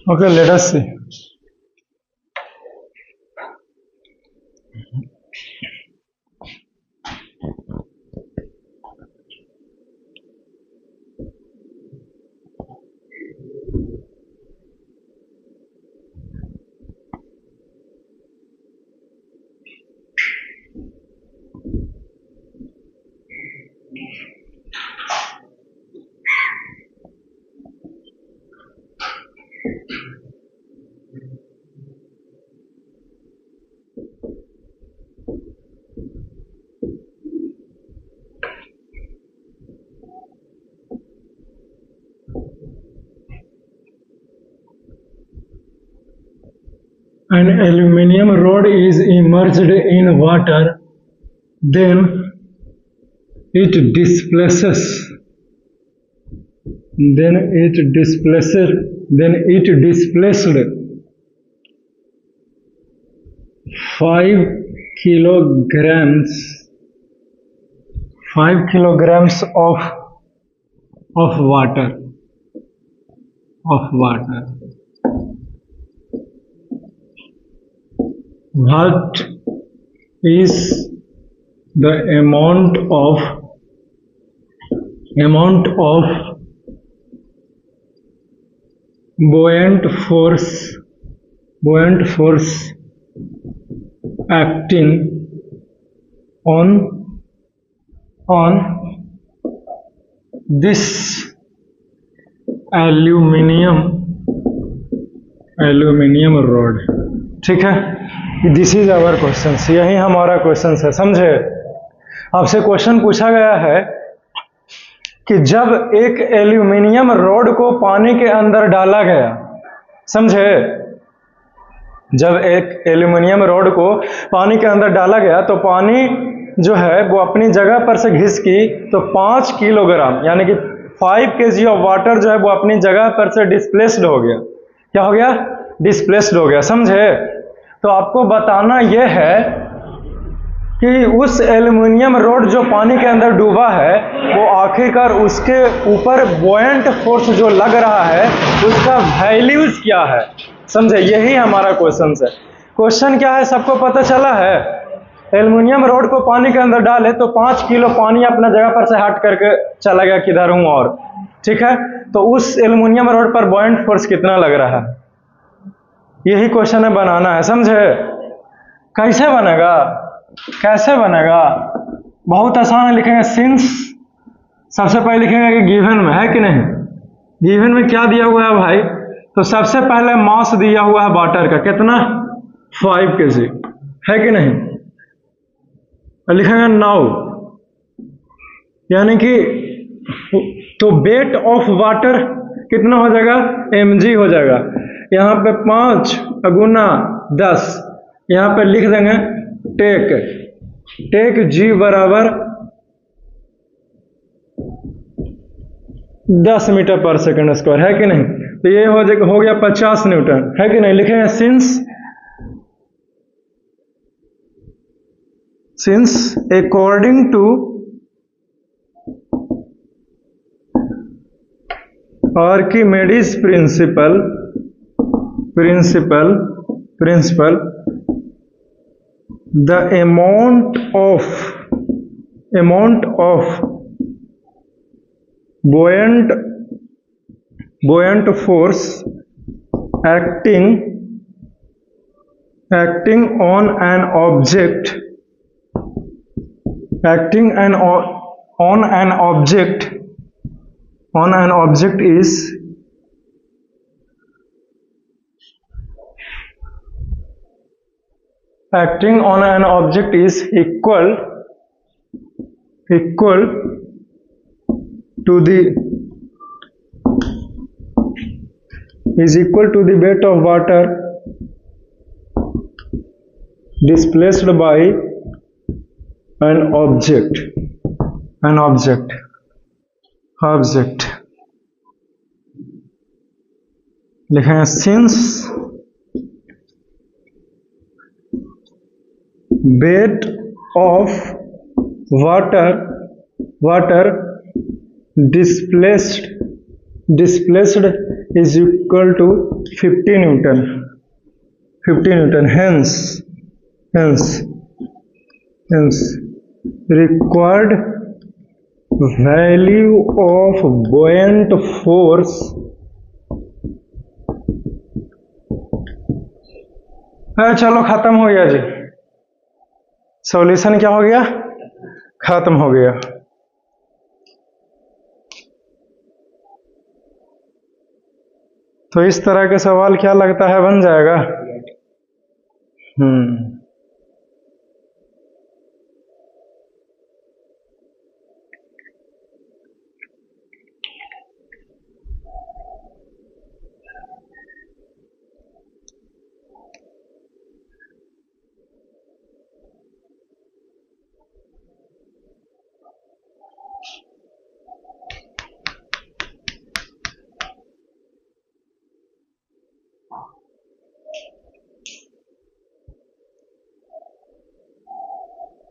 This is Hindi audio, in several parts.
Okay, let us see. An aluminum rod is immersed in water, then it displaces. Then it displaced 5 kilograms 5 kilograms of water. What is the amount of buoyant force acting on this aluminium rod? ठीक है, दिस इज आवर क्वेश्चन, यही हमारा क्वेश्चन है। समझे? आपसे क्वेश्चन पूछा गया है कि जब एक एल्यूमिनियम रॉड को पानी के अंदर डाला गया, समझे, जब एक एल्यूमिनियम रॉड को पानी के अंदर डाला गया तो पानी जो है वो अपनी जगह पर से घिसकी तो 5 किलोग्राम यानी कि 5 kg ऑफ वाटर जो है वो अपनी जगह पर से डिस्प्लेस्ड हो गया। क्या हो गया? डिस्प्लेस्ड हो गया। समझे? तो आपको बताना यह है कि उस एल्यूमिनियम रॉड जो पानी के अंदर डूबा है वो आखिरकार उसके ऊपर बुओयंट फोर्स जो लग रहा है उसका वैल्यूज क्या है। समझे? यही हमारा क्वेश्चन है। क्वेश्चन क्या है सबको पता चला है? एल्यूमिनियम रॉड को पानी के अंदर डाले तो 5 किलो पानी अपना जगह पर से हट करके चला गया किधर हूं और, ठीक है, तो उस एल्यूमिनियम रॉड पर बुओयंट फोर्स कितना लग रहा है, यही क्वेश्चन है, बनाना है। समझे? कैसे बनेगा? बहुत आसान है। लिखेंगे सिंस, सबसे पहले लिखेंगे कि गिवन में है कि नहीं, गिवन में क्या दिया हुआ है भाई, तो सबसे पहले मास दिया हुआ है वाटर का, कितना? 5 kg, है कि नहीं। लिखेंगे नाउ, यानी कि तो वेट ऑफ वाटर कितना हो जाएगा? mg हो जाएगा। यहाँ पे 5 गुना 10, यहाँ पे लिख देंगे टेक g बराबर 10 मीटर पर सेकंड स्क्वायर, है कि नहीं। तो ये हो गया 50 न्यूटन, है कि नहीं। लिखेंगे since according to Archimedes principle the amount of buoyant force acting on an object is equal to the weight of water displaced by an object. लिखें since weight of water displaced is equal to 50 newton, 50 newton. Hence required value of buoyant force है। चलो खत्म हो गया जी, सॉल्यूशन क्या हो गया, खत्म हो गया। तो इस तरह के सवाल क्या लगता है बन जाएगा?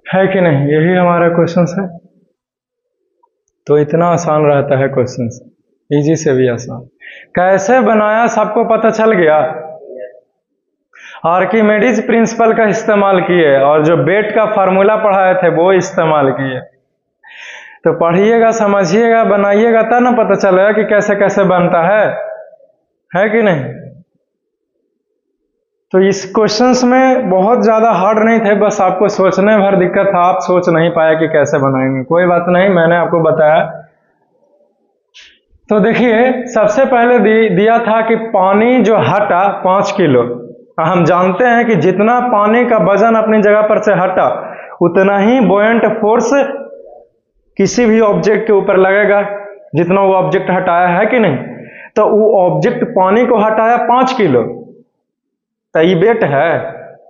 है कि नहीं? यही हमारा क्वेश्चन है। तो इतना आसान रहता है क्वेश्चन, इजी से भी आसान। कैसे बनाया सबको पता चल गया। आर्किमिडीज प्रिंसिपल का इस्तेमाल किए और जो बेट का फार्मूला पढ़ाए थे वो इस्तेमाल किए। तो पढ़िएगा, समझिएगा, बनाइएगा, तब ना पता चलेगा कि कैसे कैसे बनता है कि नहीं? तो इस क्वेश्चंस में बहुत ज्यादा हार्ड नहीं थे, बस आपको सोचने भर दिक्कत था, आप सोच नहीं पाए कि कैसे बनाएंगे। कोई बात नहीं, मैंने आपको बताया। तो देखिए, सबसे पहले दिया था कि पानी जो हटा 5 किलो। हम जानते हैं कि जितना पानी का वजन अपनी जगह पर से हटा उतना ही बुओयंट फोर्स किसी भी ऑब्जेक्ट के ऊपर लगेगा, जितना वो ऑब्जेक्ट हटाया, है कि नहीं? तो वो ऑब्जेक्ट पानी को हटाया 5 किलो, तो ये वेट है,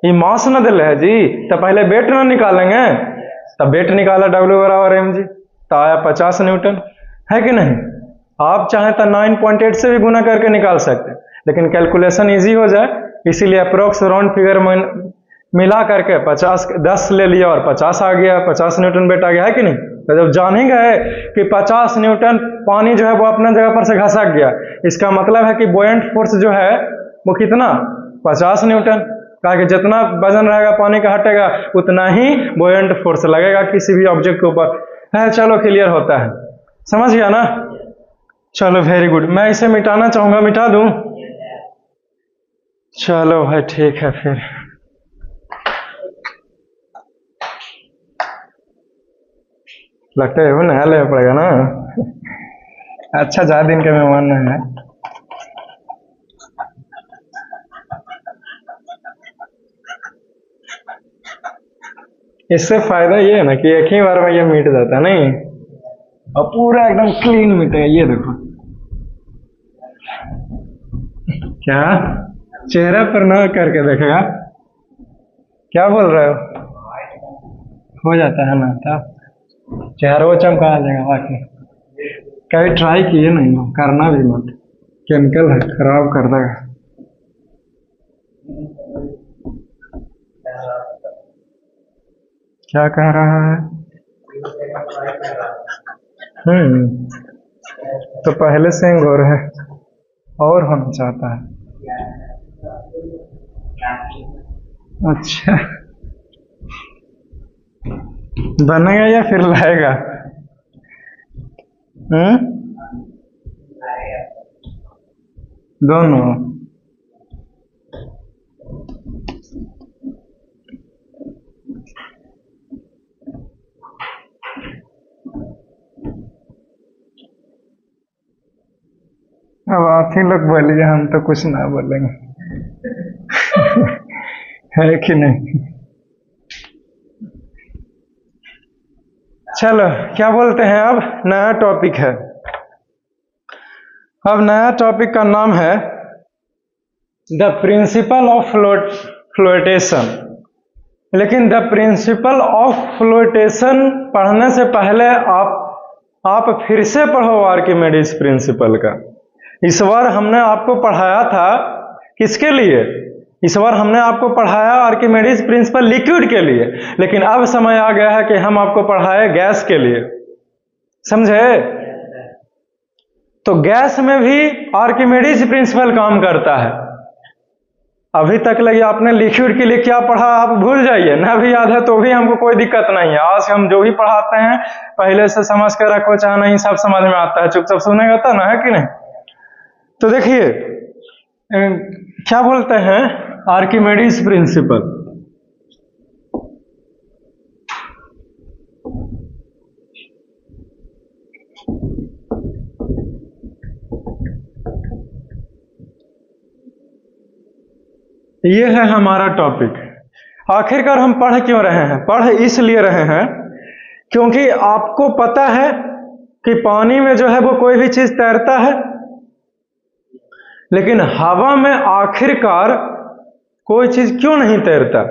ये मास न दिल है जी। तो पहले वेट ना निकालेंगे, तब वेट निकाला W बराबर mg, तो आया 50 न्यूटन, है कि नहीं? आप चाहें तो 9.8 से भी गुना करके निकाल सकते हैं, लेकिन कैलकुलेशन इजी हो जाए इसीलिए अप्रोक्स राउंड फिगर मिला करके 10 ले लिया और 50 आ गया, 50 न्यूटन वेट आ गया, है कि नहीं? तो जब जान ही गए कि 50 न्यूटन पानी जो है वो अपने जगह पर से घसक गया, इसका मतलब है कि बुओयंट फोर्स जो है वो कितना, 50 न्यूटन। कहा कि जितना वजन रहेगा पानी का हटेगा उतना ही बुओयंट फोर्स लगेगा किसी भी ऑब्जेक्ट के ऊपर, है। चलो क्लियर होता है, समझ गया ना? चलो वेरी गुड। मैं इसे मिटाना चाहूंगा, मिटा दूं? चलो भाई ठीक है फिर। लगता है वो नया लेना पड़ेगा ना। अच्छा, ज्यादा दिन के मेहमान है। इससे फायदा ये है ना कि एक ही बार में ये मिट जाता है, नहीं? और पूरा एकदम क्लीन मिटेगा। ये देखो क्या चेहरा पर ना करके देखेगा, क्या बोल रहे हो जाता है ना, तब चेहरा वो चमका आ जाएगा। बाकी कभी ट्राई किए नहीं हो, करना भी मत, केमिकल है, खराब कर देगा। क्या कह रहा है? तो पहले से ही गोर है और होना चाहता है। अच्छा, बनेगा या फिर लाएगा? दोनों। अब आप ही लोग बोलिए, हम तो कुछ ना बोलेंगे। है कि नहीं? चलो क्या बोलते हैं, अब नया टॉपिक है। अब नया टॉपिक का नाम है द प्रिंसिपल ऑफ फ्लोटेशन। लेकिन द प्रिंसिपल ऑफ फ्लोटेशन पढ़ने से पहले आप फिर से पढ़ो आर्किमिडीज प्रिंसिपल का। इस बार हमने आपको पढ़ाया था किसके लिए? इस बार हमने आपको पढ़ाया आर्किमिडीज प्रिंसिपल लिक्विड के लिए, लेकिन अब समय आ गया है कि हम आपको पढ़ाए गैस के लिए, समझे? तो गैस में भी आर्किमिडीज प्रिंसिपल काम करता है। अभी तक लगे आपने लिक्विड के लिए क्या पढ़ा आप भूल जाइए, ना भी याद है तो भी हमको कोई दिक्कत नहीं है। आज हम जो भी पढ़ाते हैं पहले से समझ कर रखो, चाहे नहीं, सब समझ में आता है, चुपचाप सुनेगा तो ना, है कि नहीं। तो देखिए क्या बोलते हैं आर्किमिडीज प्रिंसिपल। ये है हमारा टॉपिक। आखिरकार हम पढ़ क्यों रहे हैं? पढ़ इसलिए रहे हैं क्योंकि आपको पता है कि पानी में जो है वो कोई भी चीज तैरता है, लेकिन हवा में आखिरकार कोई चीज क्यों नहीं तैरता?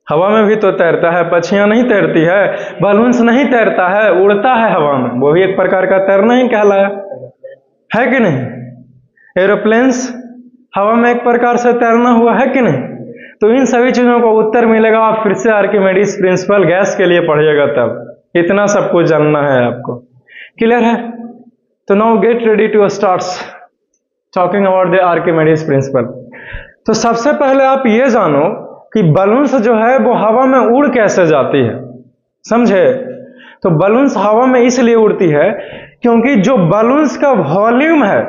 हवा में भी तो तैरता है, पक्षियां नहीं तैरती है, बलून्स नहीं तैरता है, उड़ता है हवा में, वो भी एक प्रकार का तैरना ही कहलाया, है कि नहीं। एरोप्लेन्स हवा में एक प्रकार से तैरना हुआ, है कि नहीं। तो इन सभी चीजों को उत्तर मिलेगा आप फिर से आर्किमिडीज प्रिंसिपल गैस के लिए पढ़िएगा, तब इतना सब कुछ जानना है आपको। क्लियर है? तो now get ready to start talking about the Archimedes principle. तो सबसे पहले आप ये जानो कि बलून्स जो है वो हवा में उड़ कैसे जाती है, समझे। तो बलून्स हवा में इसलिए उड़ती है क्योंकि जो बलून्स का वॉल्यूम है,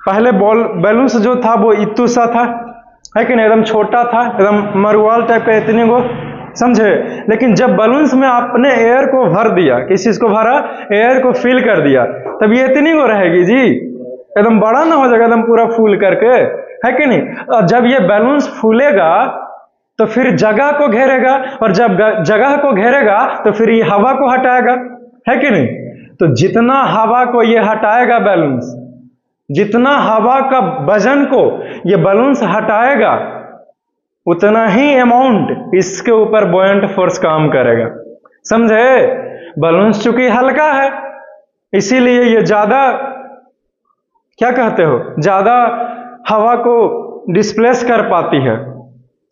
पहले बैलून्स जो था वो इतू सा था, है कि नहीं, एकदम छोटा था, एकदम मरुआल टाइप का, इतनी को, समझे। लेकिन जब बलून्स में आपने एयर को भर दिया, किस चीज को भरा, एयर को फिल कर दिया, तब ये इतनी को रहेगी जी, एकदम बड़ा ना हो जाएगा एकदम पूरा फूल करके, है कि नहीं। और जब ये बैलून्स फूलेगा तो फिर जगह को घेरेगा, और जब जगह को घेरेगा तो फिर ये हवा को हटाएगा, है कि नहीं। तो जितना हवा को ये हटाएगा बैलून्स, जितना हवा का वजन को ये बलून्स हटाएगा, उतना ही अमाउंट इसके ऊपर बुओयंट फोर्स काम करेगा, समझे। बलून्स चूंकि हल्का है इसीलिए ये ज्यादा, क्या कहते हो, ज्यादा हवा को डिस्प्लेस कर पाती है,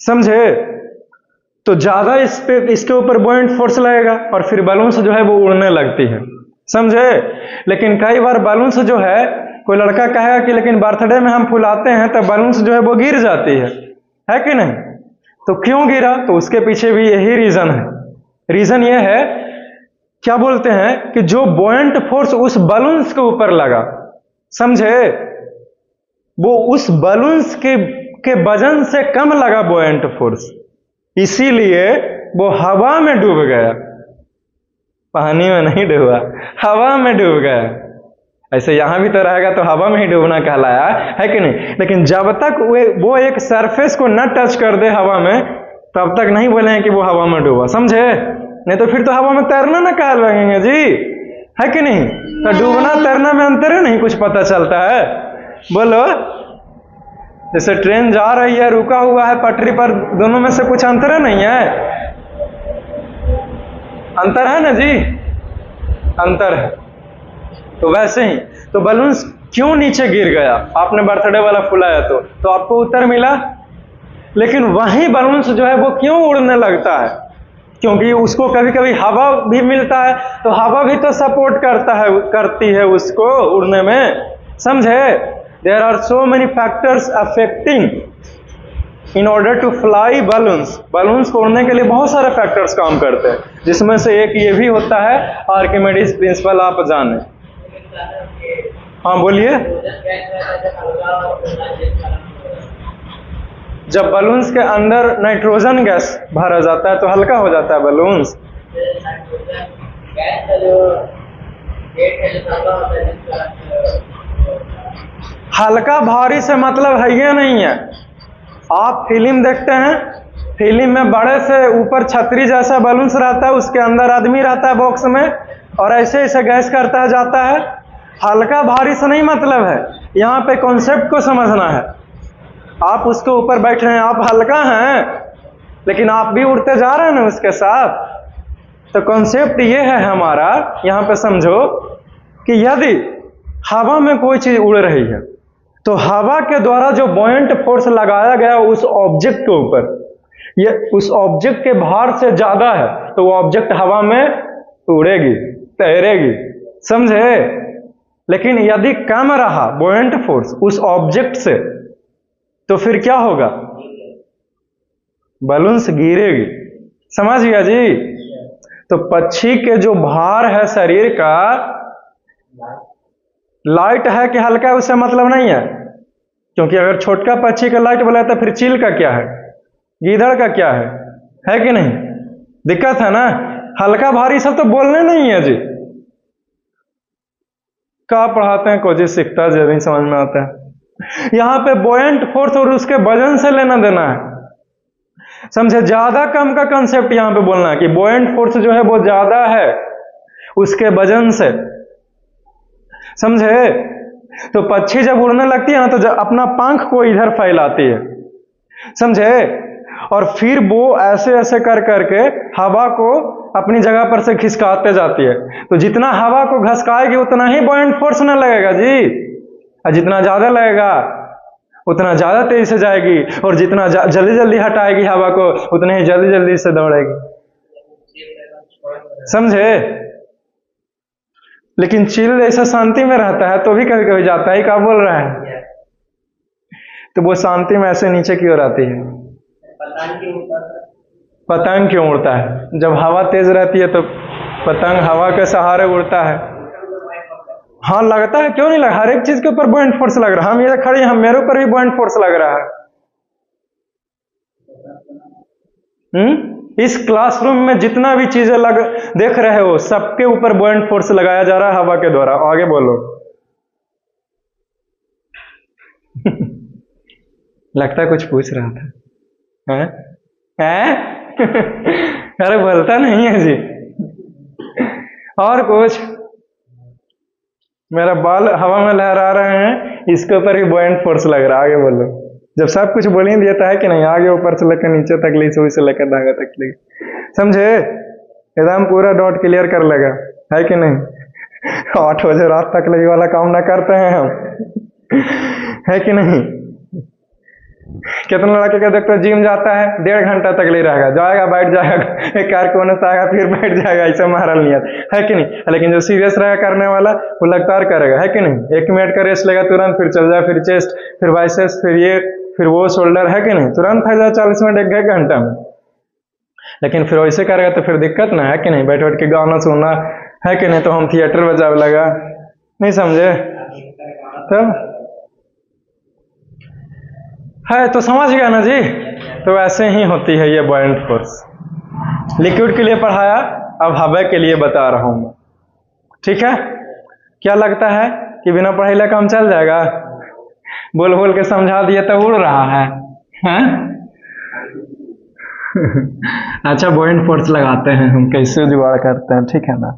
समझे। तो ज्यादा इसके ऊपर बुओयंट फोर्स लगेगा और फिर बलून्स जो है वो उड़ने लगती है, समझे। लेकिन कई बार बलून्स जो है, कोई लड़का कहेगा कि लेकिन बर्थडे में हम फुलाते हैं तो बलून्स जो है वो गिर जाती है कि नहीं। तो क्यों गिरा? तो उसके पीछे भी यही रीजन है। रीजन ये है, क्या बोलते हैं कि जो बुओयंट फोर्स उस बलून्स के ऊपर लगा, समझे, वो उस बलून्स के वजन से कम लगा बुओयंट फोर्स, इसीलिए वो हवा में डूब गया, पानी में नहीं डूबा, हवा में डूब गया। ऐसे यहां भी तो रहेगा तो हवा में ही डूबना कहलाया, है कि नहीं। लेकिन जब तक वो एक सरफेस को न टच कर दे हवा में, तब तक नहीं बोले कि वो हवा में डूबा, समझे। नहीं तो फिर तो हवा में तैरना ना कह लगेंगे जी, है कि नहीं। तो डूबना तैरना में अंतर है, नहीं कुछ पता चलता है। बोलो, जैसे ट्रेन जा रही है, रुका हुआ है पटरी पर, दोनों में से कुछ अंतर नहीं है? अंतर है ना जी, अंतर है। तो वैसे ही तो बलून्स क्यों नीचे गिर गया, आपने बर्थडे वाला फुलाया तो आपको उत्तर मिला। लेकिन वही बलून्स जो है वो क्यों उड़ने लगता है, क्योंकि उसको कभी कभी हवा भी मिलता है, तो हवा भी तो सपोर्ट करती है उसको उड़ने में, समझे। There are so many factors affecting in order to fly balloons. Balloons को उड़ने के लिए बहुत सारे फैक्टर्स काम करते हैं, जिसमें से एक ये भी होता है आर्किमिडीज प्रिंसिपल, आप जाने। हाँ बोलिए। जब बलून्स के अंदर नाइट्रोजन गैस भरा जाता है तो हल्का हो जाता है बलून्स। हल्का भारी से मतलब है ये नहीं है। आप फिल्म देखते हैं, फिल्म में बड़े से ऊपर छतरी जैसा बलून्स रहता है, उसके अंदर आदमी रहता है बॉक्स में, और ऐसे ऐसे गैस करता जाता है। हल्का भारी से नहीं मतलब है, यहाँ पे कॉन्सेप्ट को समझना है। आप उसके ऊपर बैठ रहे हैं, आप हल्का हैं, लेकिन आप भी उड़ते जा रहे हैं ना उसके साथ। तो कॉन्सेप्ट ये है हमारा, यहाँ पे समझो कि यदि हवा में कोई चीज उड़ रही है तो हवा के द्वारा जो बुओयंट फोर्स लगाया गया उस ऑब्जेक्ट के ऊपर, ये उस ऑब्जेक्ट के भार से ज्यादा है, तो वो ऑब्जेक्ट हवा में उड़ेगी, तैरेगी, समझे। लेकिन यदि कम रहा बुओयंट फोर्स उस ऑब्जेक्ट से, तो फिर क्या होगा? बलून्स गिरेगी। समझ गया जी? तो पक्षी के जो भार है शरीर का, लाइट है कि हल्का है उससे मतलब नहीं है, क्योंकि अगर छोटका पक्षी का लाइट बोला तो फिर चील का क्या है, गीदड़ का क्या है कि नहीं? दिक्कत है ना। हल्का भारी सब तो बोलने नहीं है जी। क्या पढ़ाते हैं, कोई सीखता है, जब नहीं समझ में आता है। यहां पे बुओयंट फोर्स और उसके वजन से लेना देना है, समझे? ज्यादा कम का कंसेप्ट यहां पे बोलना है कि बुओयंट फोर्स जो है वो ज्यादा है उसके वजन से, समझे? तो पक्षी जब उड़ने लगती है ना तो अपना पंख को इधर फैलाती है, समझे? और फिर वो ऐसे ऐसे कर करके हवा को अपनी जगह पर से खिसकाते जाती है। तो जितना हवा को घसकाएगी उतना ही बुओयंट फोर्स ना लगेगा जी, और जितना ज्यादा लगेगा उतना ज्यादा तेजी से जाएगी, और जितना जल्दी जल्दी हटाएगी हवा को उतना ही जल्दी जल्दी से दौड़ेगी, समझे? लेकिन चील ऐसा शांति में रहता है तो भी कभी कभी जाता है। क्या बोल रहा है? तो वो शांति में ऐसे नीचे की ओर आती है। पतंग क्यों उड़ता है? जब हवा तेज रहती है तो पतंग हवा के सहारे उड़ता है। हाँ लगता है, क्यों नहीं लगा? हर एक चीज के ऊपर बुओयंट फोर्स लग रहा है। हम ये खड़े हैं, मेरे ऊपर भी बुओयंट फोर्स लग रहा है। इस क्लासरूम में जितना भी चीजें देख रहे हो सबके ऊपर बुओयंट फोर्स लगाया जा रहा है हवा के द्वारा। आगे बोलो। लगता है कुछ पूछ रहा था, हैं? अरे बोलता नहीं है जी। और कुछ? मेरा बाल हवा में लहरा रहे हैं, इसके ऊपर भी बुओयंट फोर्स लग रहा है। आगे बोलो। जब सब कुछ बोल ही देता है कि नहीं, आगे ऊपर से लेकर नीचे तक ली, सुई से लेकर धागा तक ली, समझे? एकदम पूरा डॉट क्लियर कर लेगा, है कि नहीं? 8 बजे रात तक लगी वाला काम ना करते हैं हम, है कि नहीं? कितना लड़के का देखते जिम जाता है 1.5 घंटा तक ले रहेगा, जाएगा बैठ जाएगा, एक कार कोने से आएगा फिर बैठ जाएगा, ऐसा मारा नियत, है कि नहीं? लेकिन जो सीरियस रहेगा करने वाला वो लगातार करेगा, है कि नहीं? 1 मिनट का रेस्ट लेगा, तुरंत फिर चल जाए, फिर चेस्ट, फिर बाइसेप्स, फिर ये, फिर वो शोल्डर, है कि नहीं? तुरंत थक जाए 40 मिनट 1 घंटा में। लेकिन फिर वैसे करेगा तो फिर दिक्कत ना, है कि नहीं? बैठ बैठ के गाना सुनना, है कि नहीं? तो हम थिएटर बजावे लगा, नहीं समझे? तब है तो समझ गया ना जी? तो ऐसे ही होती है ये बुओयंट फोर्स। लिक्विड के लिए पढ़ाया, अब हवा के लिए बता रहा हूं मैं, ठीक है? क्या लगता है कि बिना पढ़े लिखे काम चल जाएगा? बोल बोल के समझा दिए तो उड़ रहा है, हैं? अच्छा बुओयंट फोर्स लगाते हैं हम, कैसे जुगाड़ करते हैं, ठीक है ना?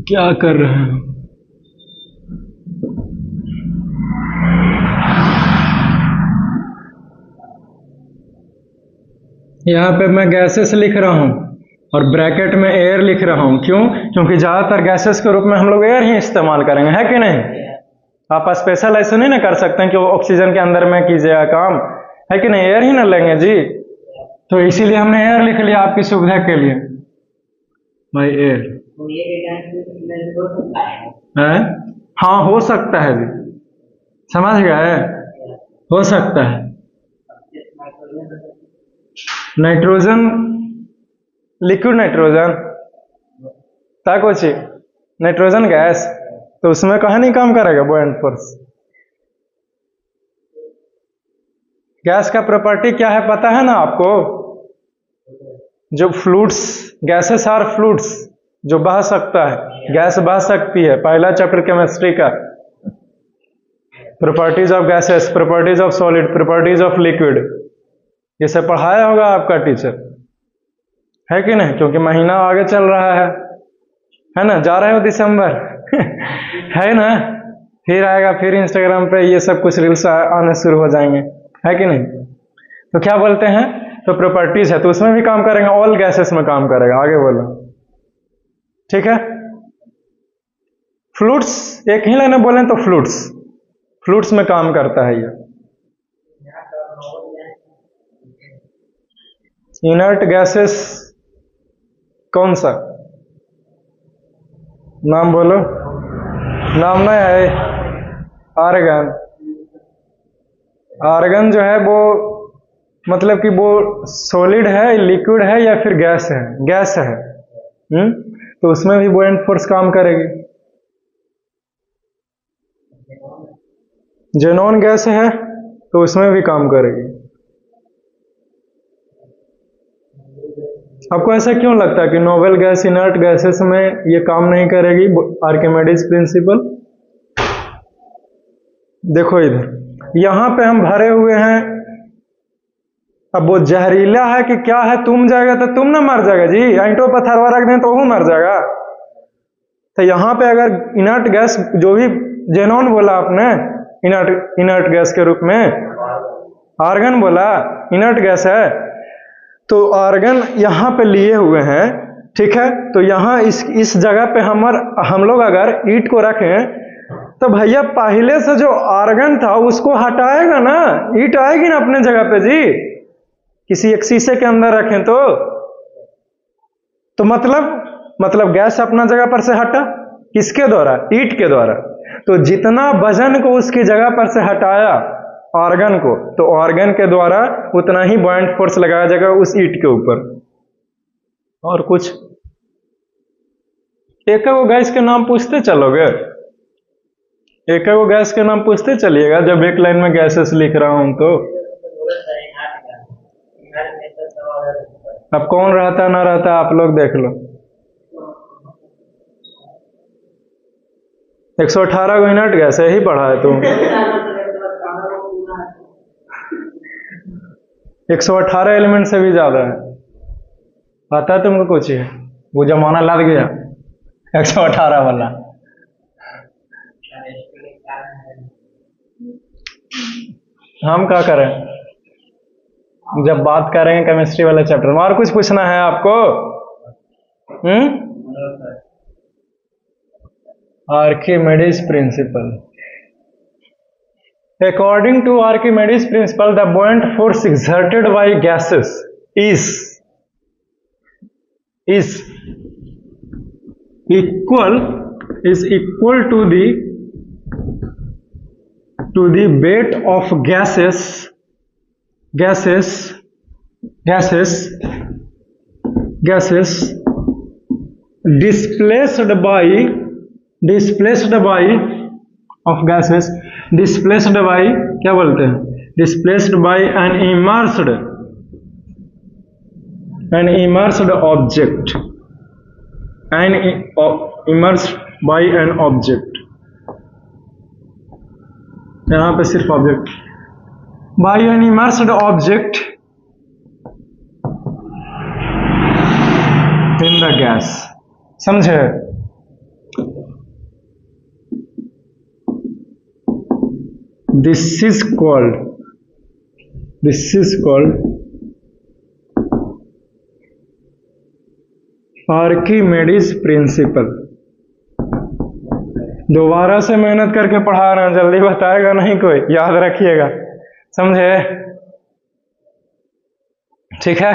क्या कर रहे हैं? यहाँ पे मैं गैसेस लिख रहा हूँ और ब्रैकेट में एयर लिख रहा हूँ। क्यों? क्योंकि ज्यादातर गैसेस के रूप में हम लोग एयर ही इस्तेमाल करेंगे, है कि नहीं? आप स्पेशल ऐसे नहीं ना कर सकते हैं कि वो ऑक्सीजन के अंदर में कीजिएगा काम, है कि नहीं? एयर ही ना लेंगे जी। तो इसीलिए हमने एयर लिख लिया आपकी सुविधा के लिए, भाई एयर है। हाँ हो सकता है जी, समझ गए? हो सकता है। नाइट्रोजन, लिक्विड नाइट्रोजन था कुछ नाइट्रोजन गैस, तो उसमें कहाँ नहीं काम करेगा बुओयंट फोर्स? गैस का प्रॉपर्टी क्या है पता है ना आपको? जो फ्लूइड्स, गैसेस आर फ्लूइड्स, जो बह सकता है, गैस बह सकती है, पहला चैप्टर केमिस्ट्री का, properties of gases, properties of solid, properties of liquid, ये सब पढ़ाया होगा आपका टीचर, है कि नहीं? क्योंकि महीना आगे चल रहा है ना, जा रहे हो दिसंबर है ना, फिर आएगा, फिर इंस्टाग्राम पे ये सब कुछ रील्स आने शुरू हो जाएंगे, है कि नहीं? तो क्या बोलते हैं, तो प्रॉपर्टीज है, तो उसमें भी काम करेंगे, ऑल गैसेस में काम करेगा। आगे बोलो, ठीक है। फ्लूइड्स, एक ही लाइन में बोले तो फ्लूइड्स में काम करता है ये। इनर्ट गैसेस कौन सा, नाम बोलो, नाम नहीं है, आर्गन। आर्गन जो है वो मतलब कि वो सॉलिड है, लिक्विड है या फिर गैस है, तो उसमें भी बुओयंट फोर्स काम करेगी। जेनॉन गैस है तो उसमें भी काम करेगी। आपको ऐसा क्यों लगता है कि नोबल गैस, इनर्ट गैसेस में ये काम नहीं करेगी, आर्किमिडीज प्रिंसिपल? देखो इधर, यहां पे हम भरे हुए हैं, अब वो जहरीला है कि क्या है, तुम जाएगा तो तुम ना मर जाएगा जी, ईंटों पर थरवा रख दें तो वो मर जाएगा। तो यहां पे अगर इनर्ट गैस, जो भी जेनॉन बोला आपने इनर्ट गैस के रूप में, आर्गन बोला इनर्ट गैस है, तो आर्गन यहां पे लिए हुए हैं, ठीक है। तो यहां इस जगह पे हम लोग अगर ईंट को रखें तो भैया पहले से जो आर्गन था उसको हटाएगा ना, ईंट आएगी ना अपने जगह पे जी। किसी एक शीशे के अंदर रखें तो मतलब गैस अपना जगह पर से हटा, किसके द्वारा, ईंट के द्वारा। तो जितना वजन को उसकी जगह पर से हटाया आर्गन को, तो आर्गन के द्वारा उतना ही बुओयंट फोर्स लगाया जाएगा उस ईंट के ऊपर। और कुछ एक गैस के नाम पूछते चलोगे, एक गैस के नाम पूछते चलिएगा जब एक लाइन में गैसेस लिख रहा हूं तो। अब कौन रहता ना रहता आप लोग देख लो। 118 को इनर्ट गैस है, ही पढ़ा है तुम। 118 एलिमेंट से भी ज्यादा है, पता है तुमको कुछ है, वो जमाना लग गया 118 वाला। हम क्या करें, जब बात करेंगे केमिस्ट्री वाले चैप्टर में। और कुछ पूछना है आपको? Archimedes principal. According to Archimedes' principle, the buoyant force exerted by gases is equal to the weight of gases displaced by क्या बोलते हैं, displaced by an immersed object, immersed by an object, यहां पे सिर्फ object, by an immersed object in the gas, समझे? This is called Archimedes principle। दोबारा से मेहनत करके पढ़ा रहे हैं, जल्दी बताएगा नहीं कोई, याद रखिएगा, समझे? ठीक है,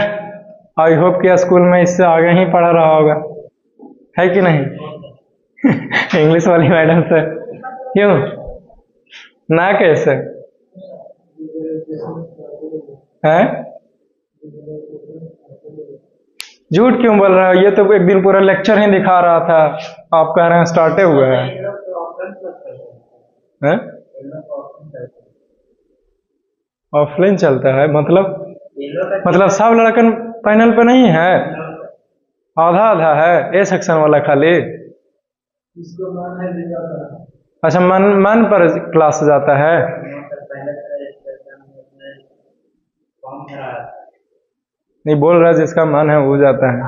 आई होप कि स्कूल में इससे आगे ही पढ़ा रहा होगा, है कि नहीं? इंग्लिश वाली मैडम से क्यों ना, कैसे हैं? झूठ क्यों बोल रहा है? ये तो एक दिन पूरा लेक्चर ही दिखा रहा था, आप कह रहे हैं स्टार्टे हुआ है। ऑफलाइन चलता है मतलब सब लड़कन पैनल पे नहीं है, आधा आधा है ए सेक्शन वाला खाली। इसको मन है भी जाता है। अच्छा, मन मन पर क्लास जाता है। नहीं बोल रहा जिसका मन है वो जाता है।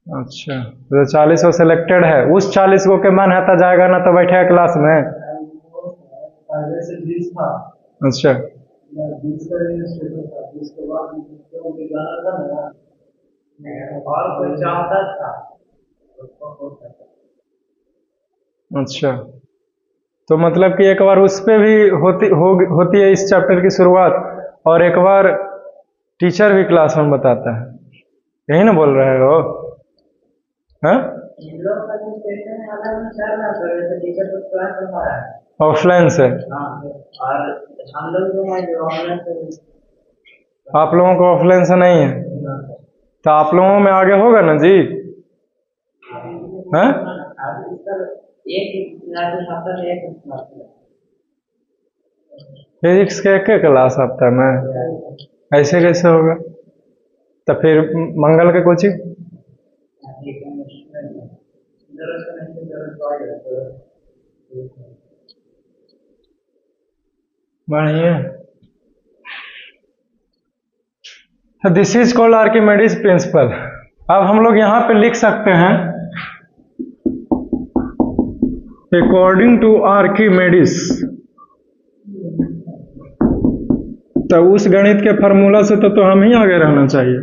अच्छा, तो 40 वो सिलेक्टेड है, उस 40 को के मन है तो जाएगा ना तो बैठेगा क्लास में। पहले से 20 था। अच्छा 20 का रजिस्ट्रेशन था, 20 के बाद मुझे जाना था ना, और कोई चाहता था उसको हो सकता। अच्छा, तो मतलब कि एक बार उस पे भी होती है इस चैप्टर की शुरुआत, और एक बार टीचर भी क्लास में बताता है, यही ना बोल रहे हो? हाँ, ऑफलाइन से। और हम लोग जो है जो ऑनलाइन से, आप लोगों को ऑफलाइन से नहीं है, तो आप लोगों में आगे होगा ना जी? हैं? फिजिक्स के एक क्लास हफ्ता में, ऐसे कैसे होगा? तो फिर मंगल के कोचिंग बढ़िया। This is called Archimedes principle. अब हम लोग यहाँ पे लिख सकते हैं अकॉर्डिंग टू आर्किमेडीज, तो उस गणित के फार्मूला से तो हम ही आगे रहना चाहिए।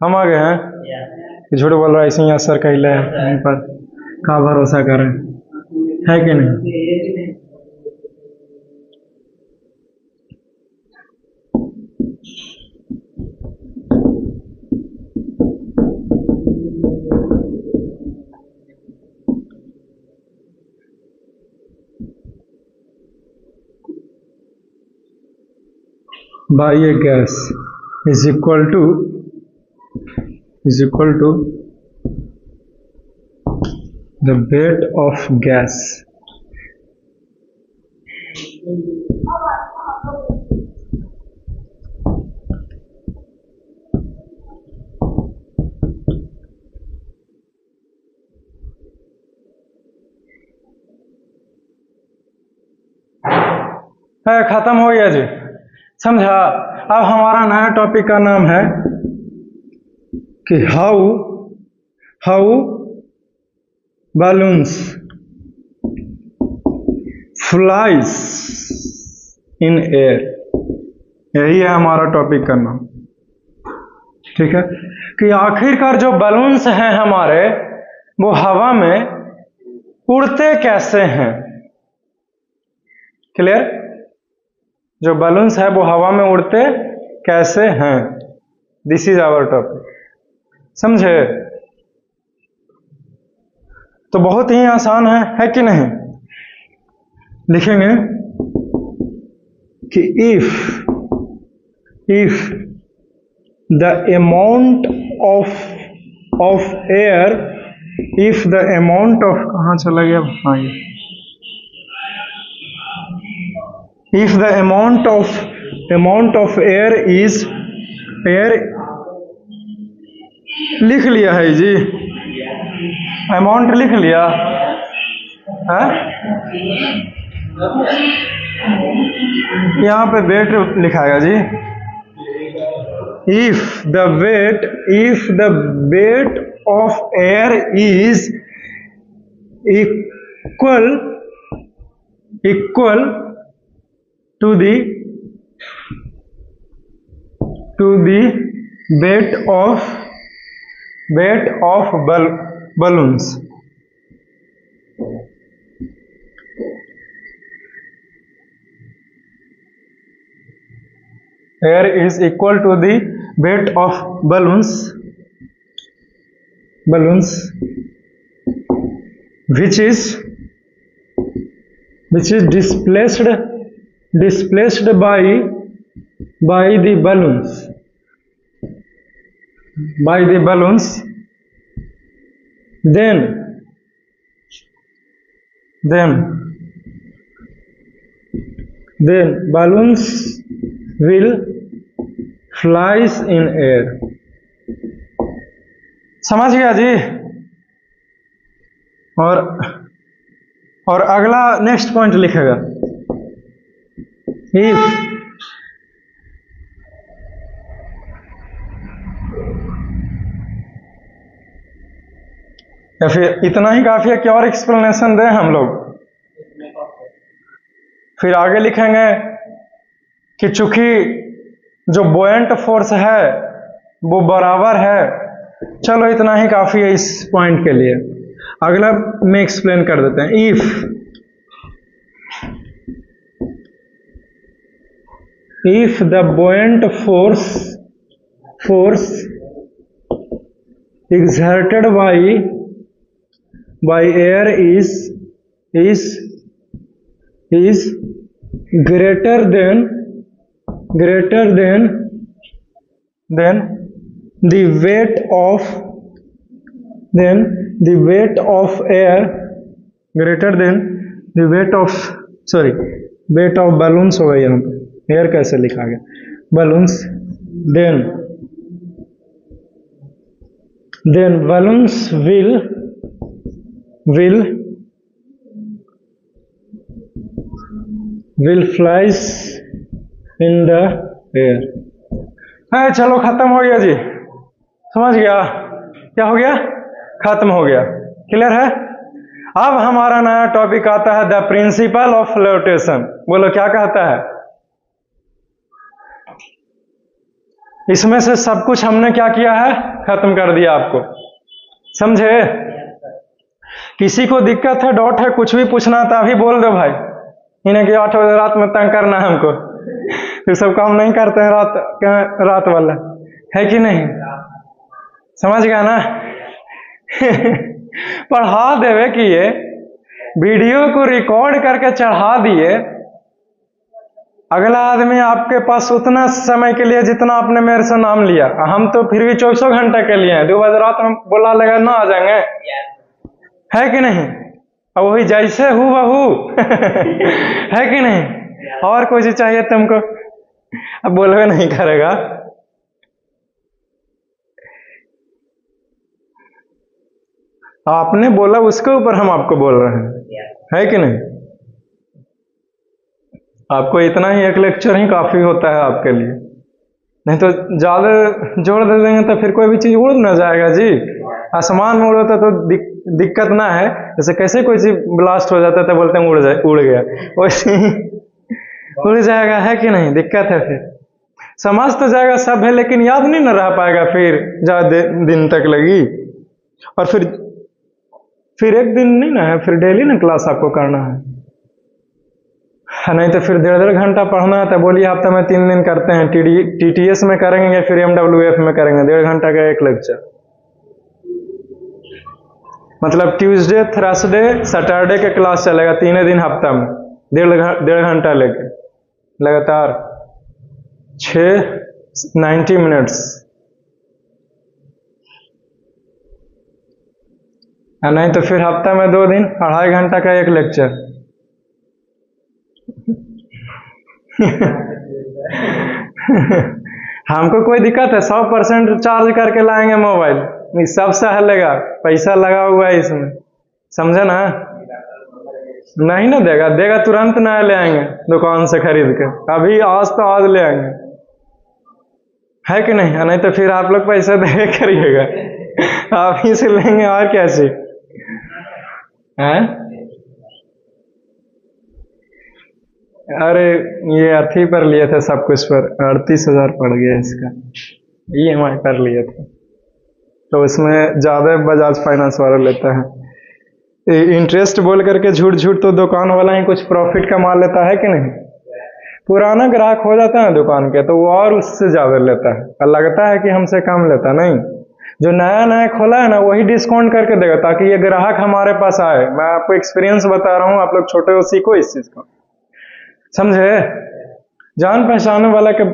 हम आगे हैं? झूठ बोल रहा है ऐसे ही असर कैले है इन पर, का भरोसा करें, है कि नहीं? by a gas is equal to the weight of gas. खत्म हो गया जी, समझा? अब हमारा नया टॉपिक का नाम है कि how balloons flies in air, यही है हमारा टॉपिक का नाम। ठीक है, कि आखिरकार जो बलून्स हैं हमारे, वो हवा में उड़ते कैसे हैं। क्लियर? जो बलून्स है वो हवा में उड़ते कैसे हैं, दिस इज आवर टॉपिक, समझे? तो बहुत ही आसान है कि नहीं? लिखेंगे कि if the amount of air, if the amount of, कहाँ चला गया? हाँ, ये if the amount of air is लिख लिया है जी, अमाउंट लिख लिया है, यहाँ पे वेट लिखाएगा जी। if the weight of air is equal to the weight of balloons, air is equal to the weight of balloons which is displaced by the balloons, then balloons will flies in air. समझ गया जी। और अगला नेक्स्ट पॉइंट लिखेगा, इफ या फिर इतना ही काफी है कि और एक्सप्लेनेशन दें हम लोग। फिर आगे लिखेंगे कि चूंकि जो बोएंट फोर्स है वो बराबर है। चलो इतना ही काफी है इस पॉइंट के लिए। अगला में एक्सप्लेन कर देते हैं। If the buoyant force exerted by air is greater than the weight of air, greater than the weight of balloons होगा यहाँ पे। एयर कैसे लिखा गया, balloons, then balloons will flies in the air। है, चलो खत्म हो गया जी। समझ गया क्या हो गया? खत्म हो गया। क्लियर है? अब हमारा नया टॉपिक आता है द प्रिंसिपल ऑफ फ्लोटेशन। बोलो क्या कहता है? इसमें से सब कुछ हमने क्या किया है? खत्म कर दिया आपको। समझे? किसी को दिक्कत है, डाउट है, कुछ भी पूछना था अभी बोल दो भाई। इन्हें कि 8 बजे रात में तंग करना है हमको, तो सब काम नहीं करते हैं रात वाला, है कि नहीं? समझ गया ना? पढ़ा देवे कि ये वीडियो को रिकॉर्ड करके चढ़ा दिए, अगला आदमी आपके पास उतना समय के लिए जितना आपने मेरे से नाम लिया, हम तो फिर भी 24 घंटे के लिए हैं। 2 बजे रात में बोला लगा ना आ जाएंगे, है कि नहीं? अब वही जैसे हूबहू है कि नहीं? और कोई चीज चाहिए तुमको? अब बोलवे नहीं करेगा। आपने बोला उसके ऊपर हम आपको बोल रहे हैं, है कि नहीं? आपको इतना ही एक लेक्चर ही काफी होता है आपके लिए, नहीं तो ज्यादा जोड़ दे देंगे तो फिर कोई भी चीज उड़ ना जाएगा जी। आसमान में उड़ता तो दिक्कत ना है, जैसे कैसे कोई चीज ब्लास्ट हो जाता है तो बोलते हैं उड़ गया, वैसे ही उड़ जाएगा, है कि नहीं? दिक्कत है। फिर समझ तो जाएगा सब है, लेकिन याद नहीं ना रह पाएगा फिर ज्यादा दिन तक लगी। और फिर एक दिन नहीं ना है, फिर डेली ना क्लास आपको करना है, नहीं तो फिर 1.5 घंटा पढ़ना है तो बोलिए हफ्ते में 3 दिन करते हैं। TTS में करेंगे या फिर MWF में करेंगे, 1.5 घंटा का एक लेक्चर। मतलब ट्यूसडे, थर्सडे, सैटरडे के क्लास चलेगा 3 दिन हफ्ता में, 1.5 घंटा लेके लगातार 90 मिनट्स। नहीं तो फिर हफ्ता में 2 दिन 2.5 घंटा का एक लेक्चर। हमको कोई दिक्कत है? 100% चार्ज करके लाएंगे मोबाइल, सब सहलेगा, पैसा लगा हुआ है इसमें, समझे ना? नहीं ना देगा तुरंत नया ले आएंगे दुकान से खरीद के, अभी आज तो आज ले आएंगे, है कि नहीं? नहीं तो फिर आप लोग पैसा दे करिएगा, आप ही से लेंगे और कैसे हैं? अरे ये अथी पर लिए थे सब कुछ पर 38,000 पड़ गया इसका, EMI पर लिए थे, तो उसमें ज्यादा बजाज फाइनेंस वाला लेता है। इंटरेस्ट बोल करके झूठ तो दुकान वाला ही कुछ प्रॉफिट कमा लेता है कि नहीं? पुराना ग्राहक हो जाता है दुकान के तो वो और उससे ज्यादा लेता है, और लगता है कि हमसे कम लेता, नहीं। जो नया खोला है ना वही डिस्काउंट करके देगा ताकि ये ग्राहक हमारे पास आए। मैं आपको एक्सपीरियंस बता रहा हूँ, आप लोग छोटे हो सीखो इस चीज को, समझे? जान पहचान वाला के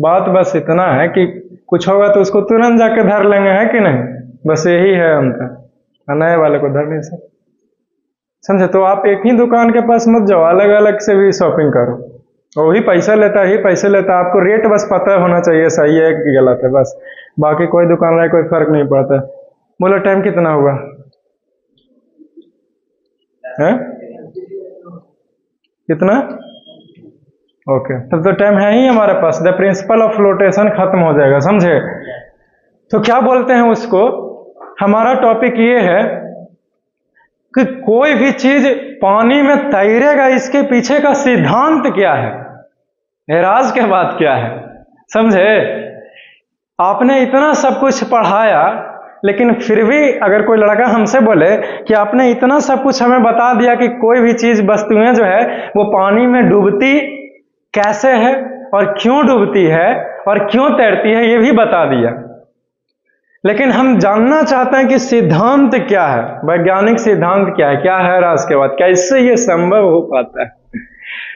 बात बस इतना है कि कुछ होगा तो उसको तुरंत जाके धर लेंगे, है कि नहीं? बस यही है अंतर, नए वाले को धर नहीं सकते, समझे? तो आप एक ही दुकान के पास मत जाओ, अलग अलग से भी शॉपिंग करो, वही पैसा लेता है, ही पैसे लेता है। आपको रेट बस पता होना चाहिए सही है कि गलत है, बस। बाकी कोई दुकानदार कोई फर्क नहीं पड़ता। बोलो टाइम कितना हुआ है? कितना? ओके, तब तो टाइम है ही हमारे पास। द प्रिंसिपल ऑफ फ्लोटेशन खत्म हो जाएगा, समझे? तो क्या बोलते हैं उसको? हमारा टॉपिक ये है कि कोई भी चीज पानी में तैरेगा, इसके पीछे का सिद्धांत क्या है, एराज के बाद क्या है, समझे? आपने इतना सब कुछ पढ़ाया, लेकिन फिर भी अगर कोई लड़का हमसे बोले कि आपने इतना सब कुछ हमें बता दिया कि कोई भी चीज, वस्तुएं जो है वो पानी में डूबती कैसे है और क्यों डूबती है और क्यों तैरती है, ये भी बता दिया, लेकिन हम जानना चाहते हैं कि सिद्धांत क्या है, वैज्ञानिक सिद्धांत क्या है, क्या है राज के बाद, कैसे ये संभव हो पाता है?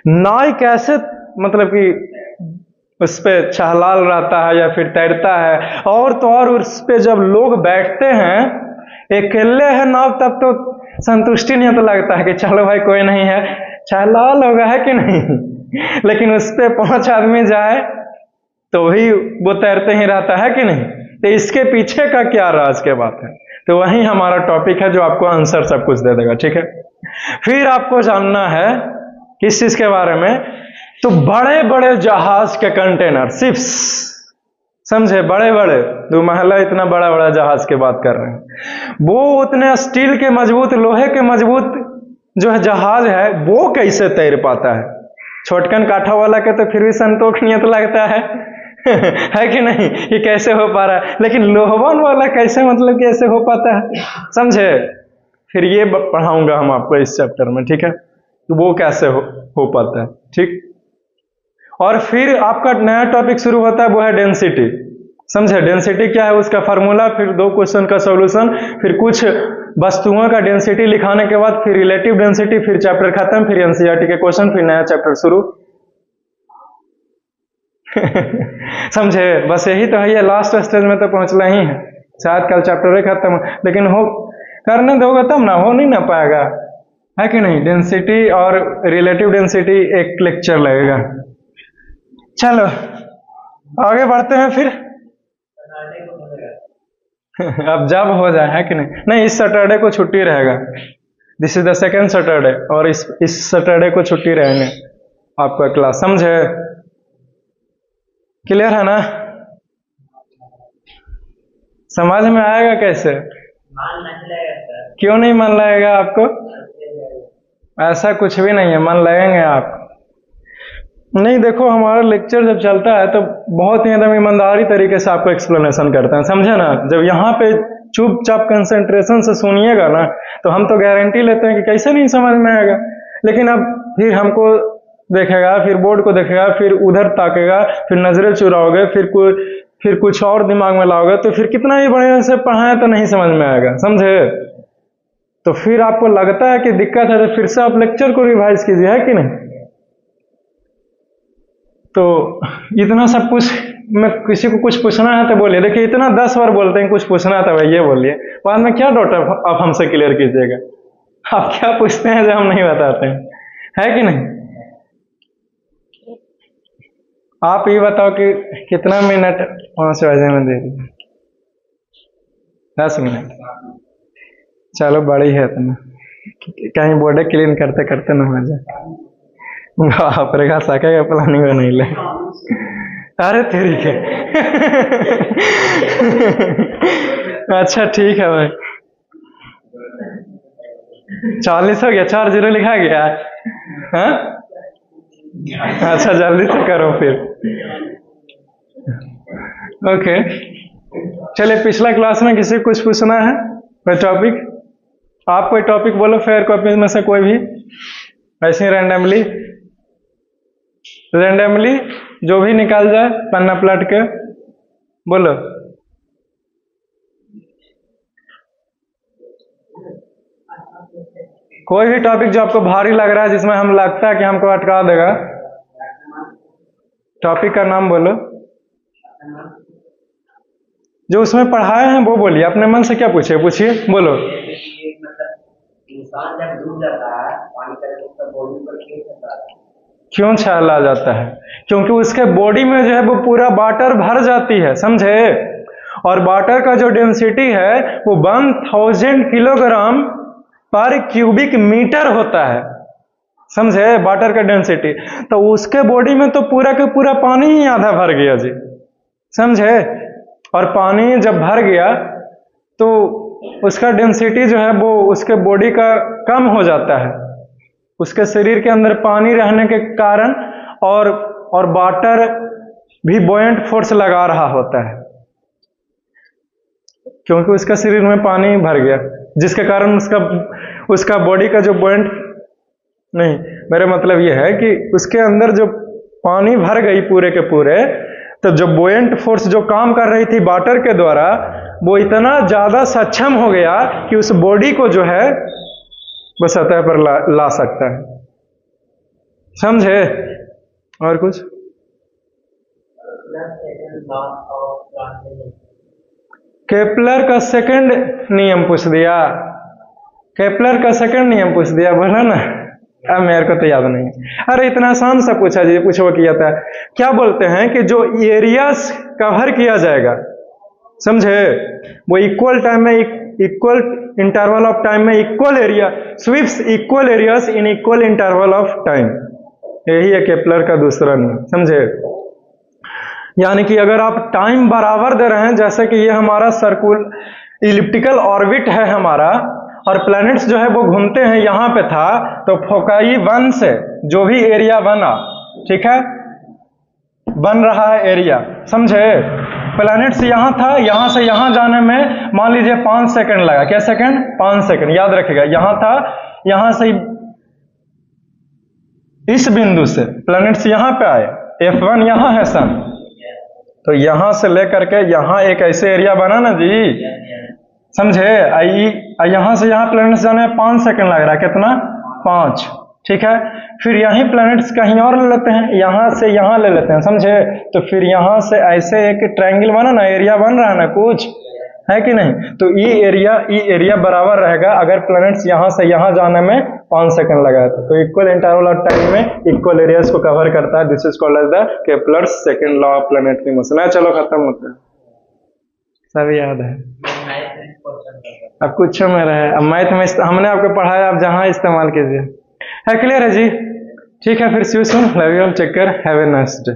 नाव कैसे मतलब कि उस पे चहलाल रहता है या फिर तैरता है, और तो और उस पे जब लोग बैठते हैं, अकेले है नाव, तब तो संतुष्टि नहीं तो लगता है कि चलो भाई कोई नहीं है, चहलाल होगा, है कि नहीं? लेकिन उस पे 5 आदमी जाए तो भी वो तैरते ही रहता है कि नहीं? तो इसके पीछे का क्या राज के बात है? तो वही हमारा टॉपिक है जो आपको आंसर सब कुछ दे देगा, ठीक है? फिर आपको जानना है किस चीज के बारे में? तो बड़े बड़े जहाज के कंटेनर, शिप्स, समझे? बड़े बड़े 2 महला इतना बड़ा बड़ा जहाज की बात कर रहे हैं। वो उतने स्टील के मजबूत, लोहे के मजबूत जो है जहाज है, वो कैसे तैर पाता है? छोटकन काठा वाला के तो फिर भी संतोष नियत लगता है है कि नहीं? ये कैसे हो पा रहा है, लेकिन लोहवन वाला कैसे, मतलब कैसे हो पाता है, समझे? फिर ये पढ़ाऊंगा हम आपको इस चैप्टर में, ठीक है? तो वो कैसे हो पाता है, ठीक? और फिर आपका नया टॉपिक शुरू होता है, वो है डेंसिटी, समझे? डेंसिटी क्या है, उसका फार्मूला, फिर 2 क्वेश्चन का सॉल्यूशन, फिर कुछ वस्तुओं का डेंसिटी लिखाने के बाद फिर रिलेटिव डेंसिटी, फिर चैप्टर खत्म, फिर एनसीईआरटी के क्वेश्चन, फिर नया चैप्टर शुरू समझे? बस यही तो है, ये लास्ट स्टेज में तो पहुंचना ही है। शायद कल चैप्टर ही खत्म, लेकिन हो करने दोगे तब ना, हो नहीं ना पाएगा, है कि नहीं? डेंसिटी और रिलेटिव डेंसिटी एक लेक्चर लगेगा। चलो आगे बढ़ते हैं फिर अब जब हो जाए, है कि नहीं? नहीं, इस सैटरडे को छुट्टी रहेगा, this is the second Saturday, और इस सैटरडे को छुट्टी रहेंगे आपका क्लास, समझे? क्लियर है ना? समझ में आएगा कैसे? मान नहीं लगेगा। क्यों नहीं मन लगेगा आपको? ऐसा कुछ भी नहीं है, मन लगेंगे आप। नहीं, देखो हमारा लेक्चर जब चलता है तो बहुत ही एकदम ईमानदारी तरीके से आपको एक्सप्लेनेशन करते हैं, समझे ना? जब यहाँ पे चुपचाप कंसंट्रेशन से सुनिएगा ना, तो हम तो गारंटी लेते हैं कि कैसे नहीं समझ में आएगा। लेकिन अब फिर हमको देखेगा, फिर बोर्ड को देखेगा, फिर उधर ताकेगा, फिर नजरें चुराओगे, फिर कुछ और दिमाग में लाओगे, तो फिर कितना ही बढ़िया से पढ़ाए तो नहीं समझ में आएगा, समझे? तो फिर आपको लगता है कि दिक्कत है, तो फिर से आप लेक्चर को रिवाइज कीजिए, है कि नहीं? तो इतना सब कुछ, मैं किसी को कुछ पूछना है तो बोलिए। देखिए इतना 10 बार बोलते हैं कुछ पूछना है तो भाई ये बोलिए, बाद में क्या डाउट आप हमसे क्लियर कीजिएगा? आप क्या पूछते हैं जो हम नहीं बताते हैं, है कि नहीं? आप ये बताओ कि कितना मिनट 5 बजे में दे दीजिए? 10 मिनट। चलो बड़ी है इतना, कहीं बोर्ड क्लीन करते करते ना हो जाए। बाप रे, सके का प्लानिंग नहीं ले। अरे तेरी के अच्छा ठीक है भाई, 40 हो गया, 4 0 लिखा गया, हाँ? अच्छा जल्दी से करो फिर। ओके चलिए, पिछला क्लास में किसी को कुछ पूछना है? कोई टॉपिक? आप कोई टॉपिक बोलो, फेयर कॉपी में से कोई भी, ऐसे रैंडमली जो भी निकाल जाए, पन्ना पलट के बोलो। कोई भी टॉपिक जो आपको भारी लग रहा है, जिसमें हम लगता है कि हमको अटका देगा, टॉपिक का नाम बोलो। जो उसमें पढ़ाए हैं वो बोलिए, अपने मन से क्या पूछिए, बोलो। इंसान जब डूब जाता है पानी का, बॉडी पर खेल सकता है, क्यों छाल आ जाता है? क्योंकि उसके बॉडी में जो है वो पूरा वाटर भर जाती है, समझे? और वाटर का जो डेंसिटी है वो 1000 किलोग्राम पर क्यूबिक मीटर होता है, समझे? वाटर का डेंसिटी। तो उसके बॉडी में तो पूरा के पूरा पानी ही आधा भर गया जी, समझे? और पानी जब भर गया तो उसका डेंसिटी जो है वो उसके बॉडी का कम हो जाता है, उसके शरीर के अंदर पानी रहने के कारण, और वाटर भी बॉयंट फोर्स लगा रहा होता है, क्योंकि उसका शरीर में पानी भर गया, जिसके कारण उसका बॉडी का जो बॉयंट, नहीं मेरा मतलब यह है कि उसके अंदर जो पानी भर गई पूरे के पूरे, तो जो बॉयंट फोर्स जो काम कर रही थी वाटर के द्वारा, वो इतना ज्यादा सक्षम हो गया कि उस बॉडी को जो है वो सतह पर ला सकता है, समझे? और कुछ? केपलर का सेकंड नियम पूछ दिया, केपलर का सेकंड नियम पूछ दिया, बोला ना? अब मेरे को तो याद नहीं। अरे इतना आसान सा पूछा जी, पूछो किया था। क्या बोलते हैं कि जो एरियाज कवर किया जाएगा, समझे, वो इक्वल टाइम में, इक्वल इंटरवल ऑफ टाइम में equal area sweeps equal areas in equal interval of time, यही है केपलर का दूसरा नियम, समझे? यानी कि अगर आप टाइम बराबर दे रहे हैं, जैसे कि ये हमारा सर्कुल इलिप्टिकल ऑर्बिट है हमारा, और प्लैनेट्स जो है वो घूमते हैं, यहां पे था, तो फोकाई 1 से जो भी एरिया बना, ठीक है, बन रहा है एरिया, समझे? प्लैनेट्स यहां था, यहां से यहां जाने में मान लीजिए 5 सेकंड लगा, क्या सेकंड? 5 सेकंड, याद रखिएगा। यहां था, यहां से इस बिंदु से प्लैनेट्स यहां पे आए, F1 यहां है सन, तो यहां से लेकर के यहां एक ऐसे एरिया बना ना जी, समझे? यहां से यहां प्लैनेट्स जाने में 5 सेकंड लग रहा है, कितना? 5, ठीक है। फिर यहीं प्लैनेट्स कहीं और ले लेते हैं, यहां से यहां ले लेते हैं, समझे? तो फिर यहां से ऐसे एक ट्रायंगल बना ना, एरिया बन रहा है ना, कुछ है कि नहीं? तो ये एरिया बराबर रहेगा अगर प्लैनेट्स यहां से यहां जाने में 5 सेकंड लगा था, तो इक्वल इंटरवल ऑफ टाइम में इक्वल एरियाज को कवर करता है। This is called as the Kepler's second law of planetary motion. चलो खत्म होता है, सब याद है। अब कुछ में रहे, अब मैथ में हमने आपको पढ़ाया, आप जहां इस्तेमाल कीजिए। है क्लियर है जी? ठीक है, फिर see you soon, love you all, take care, have a nice day.